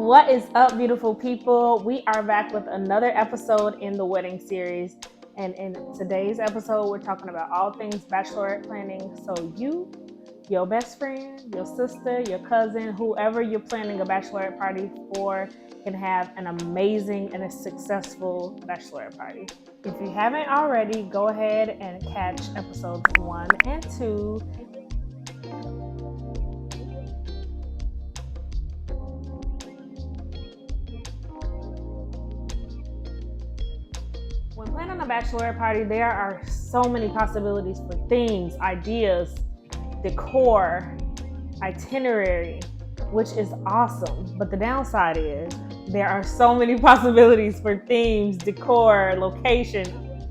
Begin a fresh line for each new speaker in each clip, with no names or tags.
What is up, beautiful people? We are back with another episode in the wedding series. And in today's episode, we're talking about all things bachelorette planning. So you, your best friend, your sister, your cousin, whoever you're planning a bachelorette party for can have an amazing and a successful bachelorette party. If you haven't already, go ahead and catch episodes 1 and 2. When planning a bachelorette party, there are so many possibilities for themes, ideas, decor, itinerary, which is awesome. But the downside is there are so many possibilities for themes, decor, location,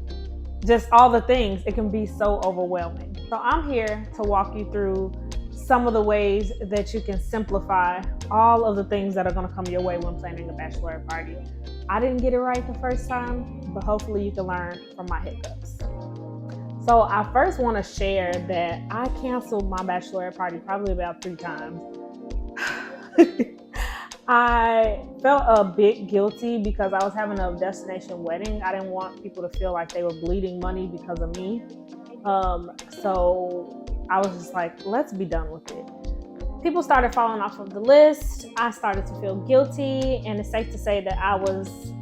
just all the things. It can be so overwhelming. So I'm here to walk you through some of the ways that you can simplify all of the things that are going to come your way when planning a bachelorette party. I didn't get it right the first time, but hopefully you can learn from my hiccups. So I first want to share that I canceled my bachelorette party probably about 3 times. I felt a bit guilty because I was having a destination wedding. I didn't want people to feel like they were bleeding money because of me. So I was just like, let's be done with it. People started falling off of the list. I started to feel guilty, and it's safe to say that I was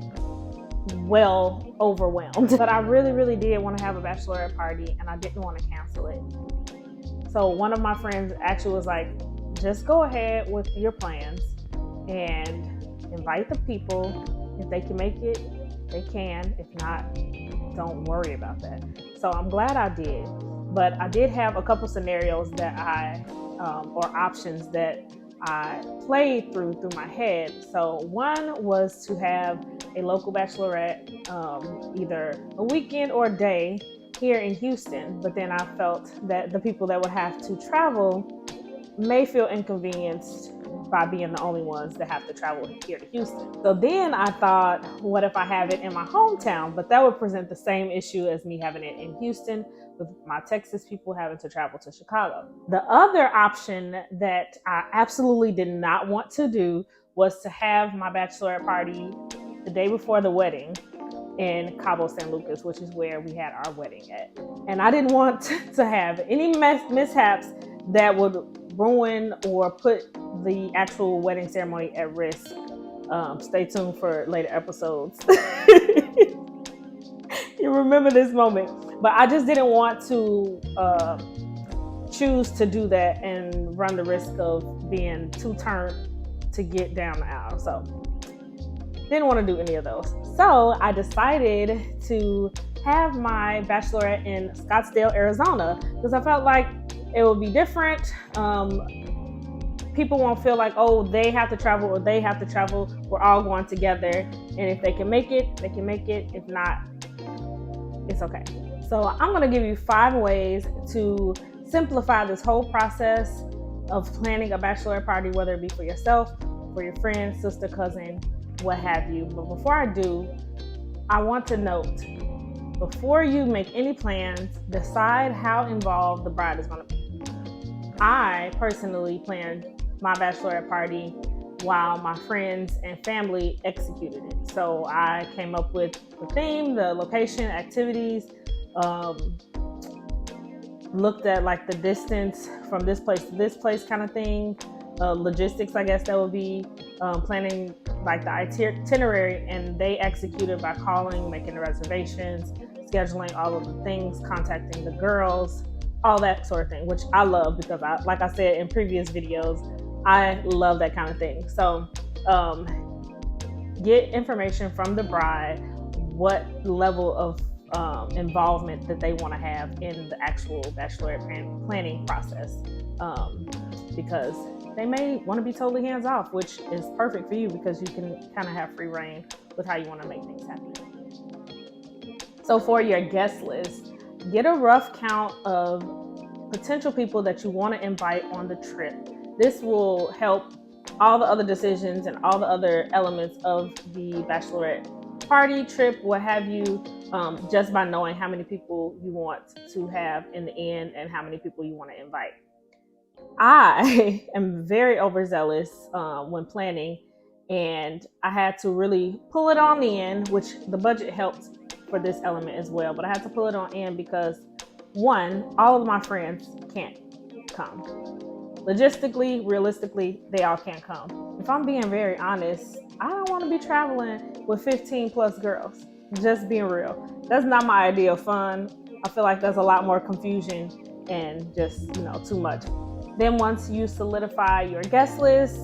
well overwhelmed. But I really, really did want to have a bachelorette party, and I didn't want to cancel it. So one of my friends actually was like, just go ahead with your plans and invite the people. If they can make it, they can. If not, don't worry about that. So I'm glad I did. But I did have a couple scenarios that or options that I played through my head. So one was to have a local bachelorette, either a weekend or a day here in Houston. But then I felt that the people that would have to travel may feel inconvenienced by being the only ones that have to travel here to Houston. So then I thought, what if I have it in my hometown? But that would present the same issue as me having it in Houston, with my Texas people having to travel to Chicago. The other option that I absolutely did not want to do was to have my bachelorette party the day before the wedding in Cabo San Lucas, which is where we had our wedding at. And I didn't want to have any mishaps that would ruin or put the actual wedding ceremony at risk. Stay tuned for later episodes. You remember this moment. But I just didn't want to choose to do that and run the risk of being too turned to get down the aisle. So didn't want to do any of those. So I decided to have my bachelorette in Scottsdale, Arizona, because I felt like it would be different. People won't feel like, oh, they have to travel or they have to travel. We're all going together. And if they can make it, they can make it. If not, it's okay. So I'm going to give you 5 ways to simplify this whole process of planning a bachelorette party, whether it be for yourself, for your friend, sister, cousin, what have you. But before I do, I want to note, before you make any plans, decide how involved the bride is going to be. I personally planned my bachelorette party while my friends and family executed it. So I came up with the theme, the location, activities, looked at like the distance from this place to this place kind of thing, logistics, I guess that would be, planning like the itinerary, and they executed by calling, making the reservations, scheduling all of the things, contacting the girls, all that sort of thing, which I love because like I said in previous videos, I love that kind of thing. So get information from the bride, what level of involvement that they want to have in the actual bachelorette planning process, because they may want to be totally hands off, which is perfect for you because you can kind of have free reign with how you want to make things happen. So for your guest list, get a rough count of potential people that you want to invite on the trip. This will help all the other decisions and all the other elements of the bachelorette party, trip, what have you, just by knowing how many people you want to have in the end and how many people you want to invite. I am very overzealous when planning, And I had to really pull it on in, which the budget helped for this element as well. But I had to pull it on in because, one, all of my friends can't come. Logistically, realistically, they all can't come. If I'm being very honest, I don't want to be traveling with 15 plus girls. Just being real. That's not my idea of fun. I feel like there's a lot more confusion and just, too much. Then once you solidify your guest list,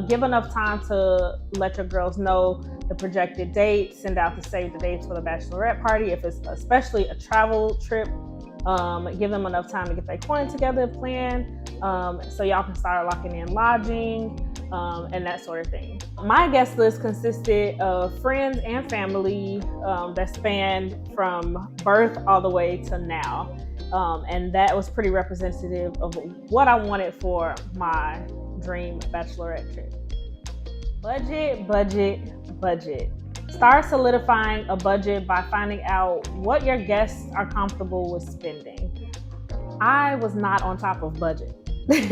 give enough time to let your girls know the projected date, send out the save the dates for the bachelorette party. If it's especially a travel trip, give them enough time to get their coin together, plan, so y'all can start locking in lodging, and that sort of thing. My guest list consisted of friends and family that spanned from birth all the way to now. And that was pretty representative of what I wanted for my dream bachelorette trip. Budget, budget, budget. Start solidifying a budget by finding out what your guests are comfortable with spending. I was not on top of budget.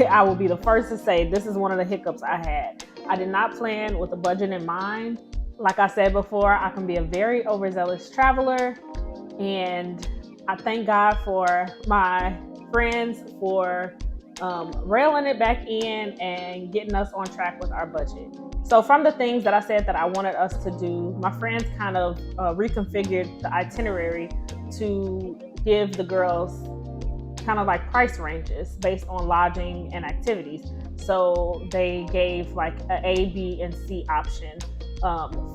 I will be the first to say this is one of the hiccups I had. I did not plan with a budget in mind. Like I said before, I can be a very overzealous traveler, and I thank God for my friends for railing it back in and getting us on track with our budget. So from the things that I said that I wanted us to do, my friends kind of reconfigured the itinerary to give the girls kind of like price ranges based on lodging and activities. So they gave like an A, B, and C option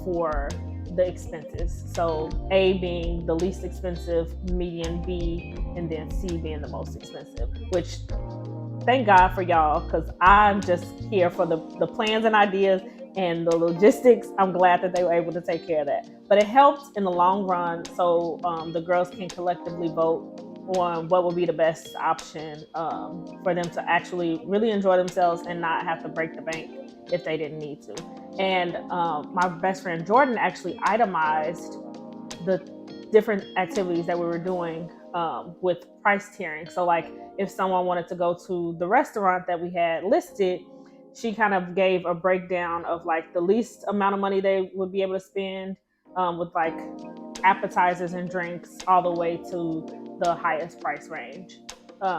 for the expenses. So A being the least expensive, median B, and then C being the most expensive, which thank God for y'all, because I'm just here for the plans and ideas and the logistics. I'm glad that they were able to take care of that. But it helped in the long run, so the girls can collectively vote on what would be the best option for them to actually really enjoy themselves and not have to break the bank if they didn't need to. And my best friend Jordan actually itemized the different activities that we were doing with price tiering. So like if someone wanted to go to the restaurant that we had listed, she kind of gave a breakdown of like the least amount of money they would be able to spend with like appetizers and drinks all the way to the highest price range,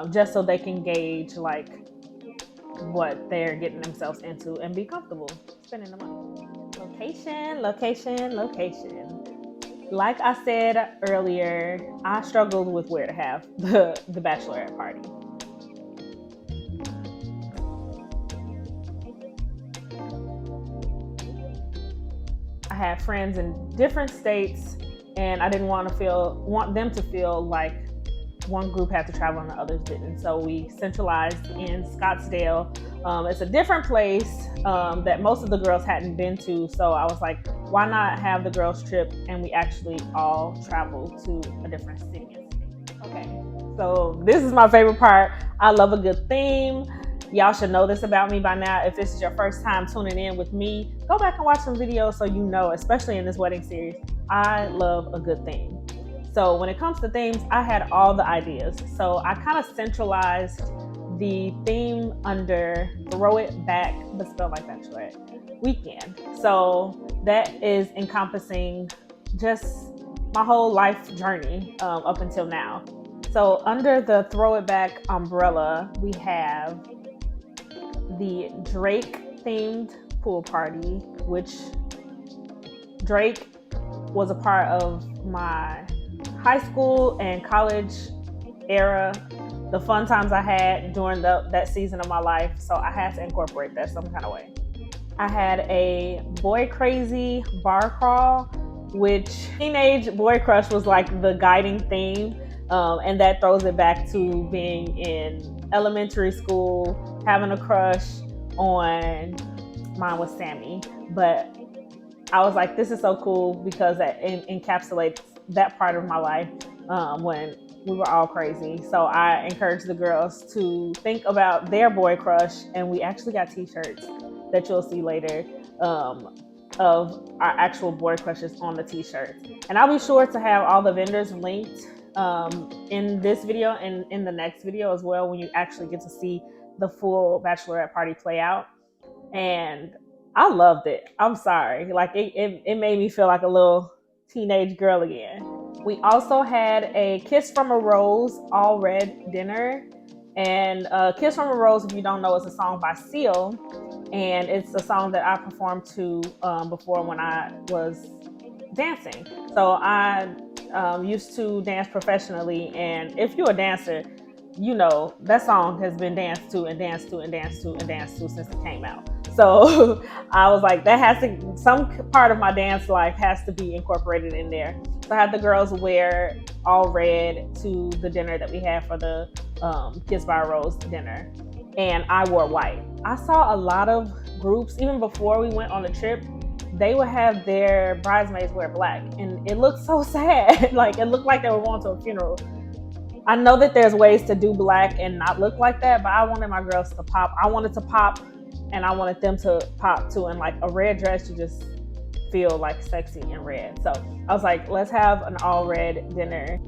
just so they can gauge like what they're getting themselves into and be comfortable spending the money. Location, location, location. Like I said earlier, I struggled with where to have the bachelorette party. I had friends in different states, and I didn't want them to feel like one group had to travel and the others didn't. So we centralized in Scottsdale. It's a different place that most of the girls hadn't been to. So I was like, why not have the girls trip and we actually all travel to a different city and state? Okay, so this is my favorite part. I love a good theme. Y'all should know this about me by now. If this is your first time tuning in with me, go back and watch some videos so you know, especially in this wedding series, I love a good theme. So when it comes to themes, I had all the ideas. So I kind of centralized the theme under Throw It Back, but spelled like Bachelorette, weekend. So that is encompassing just my whole life journey up until now. So under the Throw It Back umbrella, we have the Drake themed pool party, which Drake was a part of my high school and college era, the fun times I had during that season of my life. So I had to incorporate that some kind of way. I had a boy crazy bar crawl, which teenage boy crush was like the guiding theme. And that throws it back to being in elementary school, having a crush on, mine was Sammy, but I was like, this is so cool because that encapsulates that part of my life when we were all crazy. So I encouraged the girls to think about their boy crush, and we actually got t-shirts that you'll see later of our actual boy crushes on the t-shirts. And I'll be sure to have all the vendors linked in this video and in the next video as well, when you actually get to see the full bachelorette party play out. And I loved it. I'm sorry. Like it made me feel like a little teenage girl again. We also had a Kiss from a Rose all red dinner. And Kiss from a Rose, if you don't know, is a song by Seal. And it's a song that I performed to before when I was dancing. So I used to dance professionally. And if you're a dancer, you know that song has been danced to and danced to and danced to and danced to since it came out. So I was like, that has to, some part of my dance life has to be incorporated in there. So I had the girls wear all red to the dinner that we had for the Kiss by a Rose dinner, and I wore white. I saw a lot of groups even before we went on the trip. They would have their bridesmaids wear black, and it looked so sad. Like it looked like they were going to a funeral. I know that there's ways to do black and not look like that, but I wanted my girls to pop. I wanted to pop, and I wanted them to pop too. And like a red dress, you just feel like sexy in red. So I was like, let's have an all red dinner.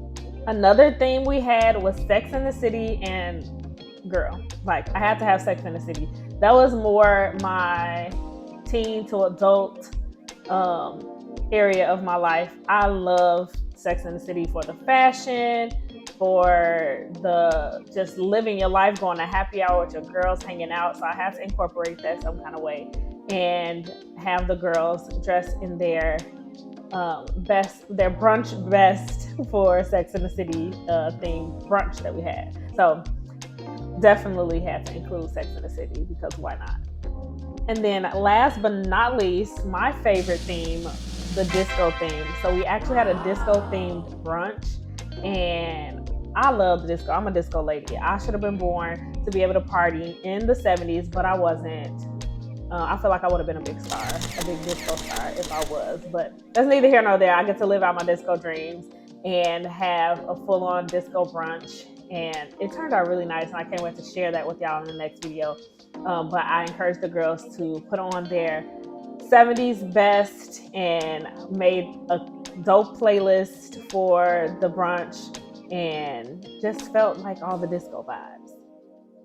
Another theme we had was Sex in the City, and girl, like I had to have Sex in the City. That was more my teen to adult area of my life. I love Sex in the City for the fashion, for the just living your life, going to happy hour with your girls, hanging out. So I had to incorporate that some kind of way and have the girls dress in their best, their brunch best for Sex in the City themed brunch that we had. So definitely had to include Sex in the City because why not? And then last but not least, my favorite theme, the disco theme. So we actually had a disco themed brunch, and I love the disco. I'm a disco lady. I should have been born to be able to party in the 70s, but I wasn't. I feel like I would have been a big star, a big disco star if I was, but that's neither here nor there. I get to live out my disco dreams and have a full-on disco brunch, and it turned out really nice, and I can't wait to share that with y'all in the next video. But I encourage the girls to put on their 70s best and made a dope playlist for the brunch and just felt like all the disco vibes.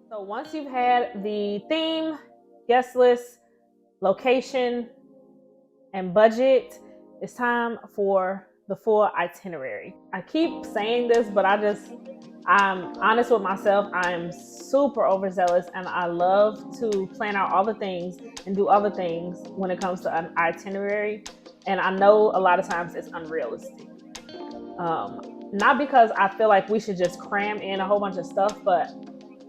So once you've had the theme, guest list, location, and budget, it's time for the full itinerary. I keep saying this, but I'm honest with myself. I'm super overzealous, and I love to plan out all the things and do other things when it comes to an itinerary. And I know a lot of times it's unrealistic. Not because I feel like we should just cram in a whole bunch of stuff, but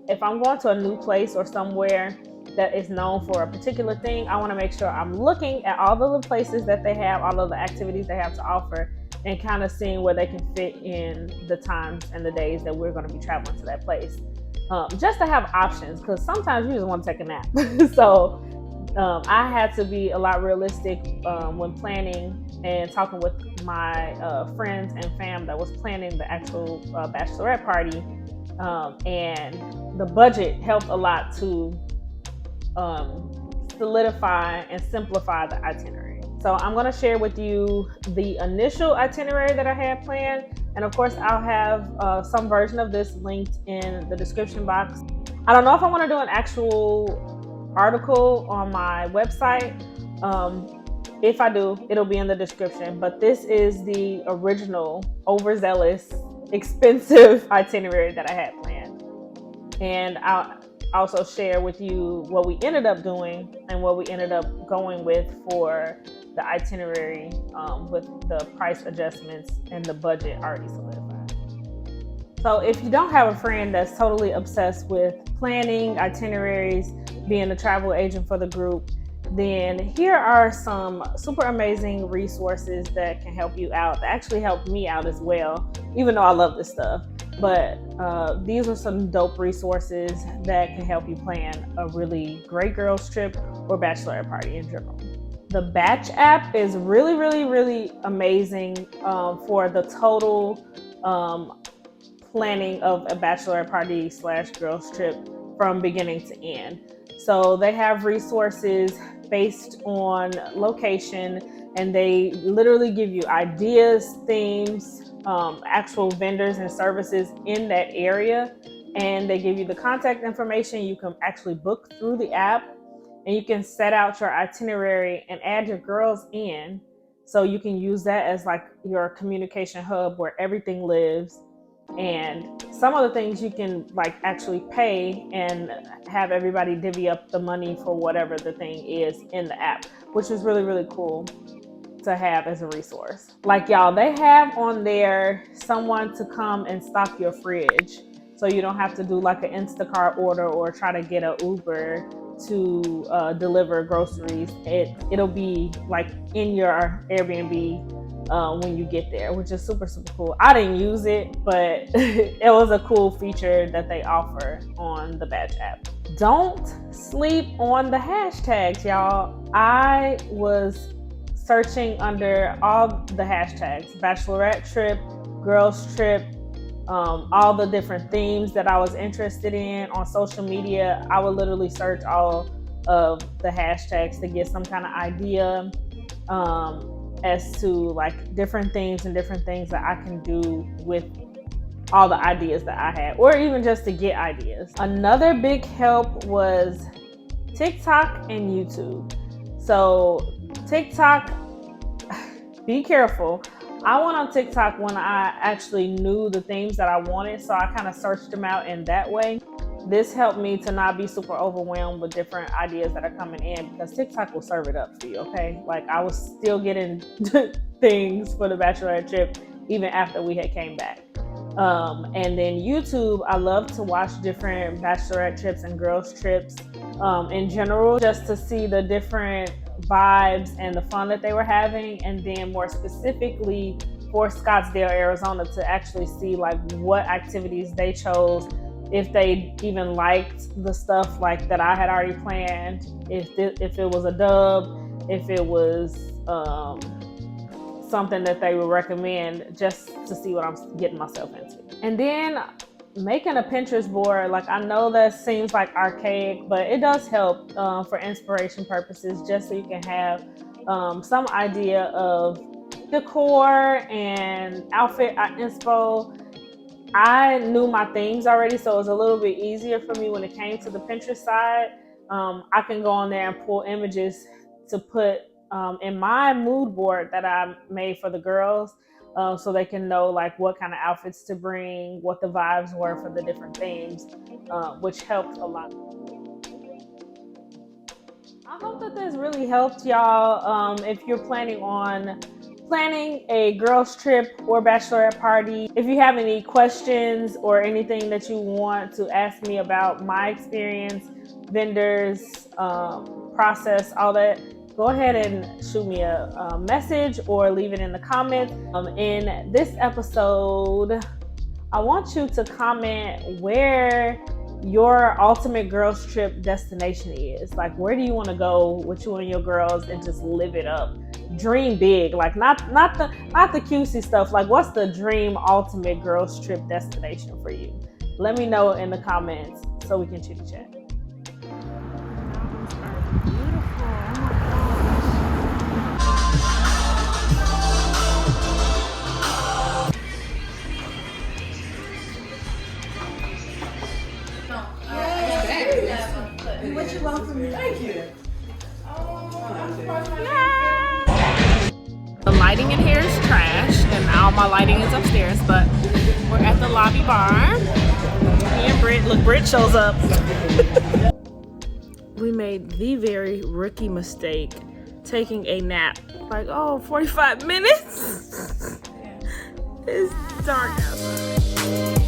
if I'm going to a new place or somewhere that is known for a particular thing, I want to make sure I'm looking at all of the places that they have, all of the activities they have to offer, and kind of seeing where they can fit in the times and the days that we're going to be traveling to that place. Just to have options, because sometimes you just want to take a nap. So I had to be a lot realistic when planning and talking with my friends and fam that was planning the actual bachelorette party. And the budget helped a lot to solidify and simplify the itinerary. So I'm going to share with you the initial itinerary that I had planned. And of course, I'll have some version of this linked in the description box. I don't know if I want to do an actual article on my website. If I do, it'll be in the description. But this is the original, overzealous, expensive itinerary that I had planned. And I'll also share with you what we ended up doing and what we ended up going with for the itinerary with the price adjustments and the budget already solidified. So if you don't have a friend that's totally obsessed with planning itineraries, being a travel agent for the group, then here are some super amazing resources that can help you out. That actually helped me out as well, even though I love this stuff. But these are some dope resources that can help you plan a really great girls trip or bachelorette party in general. The Batch app is really, really, really amazing for the total planning of a bachelorette party / girls trip from beginning to end. So they have resources based on location, and they literally give you ideas, themes, actual vendors and services in that area, and they give you the contact information. You can actually book through the app, and you can set out your itinerary and add your girls in, so you can use that as like your communication hub where everything lives. And some of the things you can like actually pay and have everybody divvy up the money for whatever the thing is in the app, which is really, really cool to have as a resource. Like, y'all, they have on there someone to come and stock your fridge, so you don't have to do like an Instacart order or try to get an Uber to deliver groceries. It'll be like in your Airbnb when you get there, which is super, super cool. I didn't use it, but it was a cool feature that they offer on the Batch app. Don't sleep on the hashtags, y'all. I was searching under all the hashtags: Bachelorette trip, girls trip, all the different themes that I was interested in on social media. I would literally search all of the hashtags to get some kind of idea as to like different themes and different things that I can do with all the ideas that I had, or even just to get ideas. Another big help was TikTok and YouTube. So TikTok, be careful. I went on TikTok when I actually knew the themes that I wanted, so I kind of searched them out in that way. This helped me to not be super overwhelmed with different ideas that are coming in, because TikTok will serve it up for you, okay? Like, I was still getting things for the Bachelorette trip even after we had came back. And then YouTube, I love to watch different Bachelorette trips and girls trips in general, just to see the different vibes and the fun that they were having. And then more specifically for Scottsdale, Arizona, to actually see like what activities they chose, if they even liked the stuff like that I had already planned, if it was a dub, if it was something that they would recommend, just to see what I'm getting myself into. And then making a Pinterest board, like, I know that seems like archaic, but it does help for inspiration purposes, just so you can have some idea of decor and outfit inspo. I knew my themes already, so it was a little bit easier for me when it came to the Pinterest side. I can go on there and pull images to put in my mood board that I made for the girls, so they can know like what kind of outfits to bring, what the vibes were for the different themes, which helped a lot. I hope that this really helped y'all if you're planning a girls trip or bachelorette party. If you have any questions or anything that you want to ask me about my experience, vendors, process, all that, go ahead and shoot me a message or leave it in the comments. In this episode, I want you to comment where your ultimate girls trip destination is. Like, where do you want to go with you and your girls and just live it up? Dream big, like not the cutesy stuff. Like, what's the dream ultimate girls trip destination for you? Let me know in the comments so we can chit chat.
What you want from me? Thank you.
The lighting in here is trash, and all my lighting is upstairs, but we're at the lobby bar. Me and Britt, look, Britt shows up. We made the very rookie mistake taking a nap. Like, 45 minutes? It's dark outside.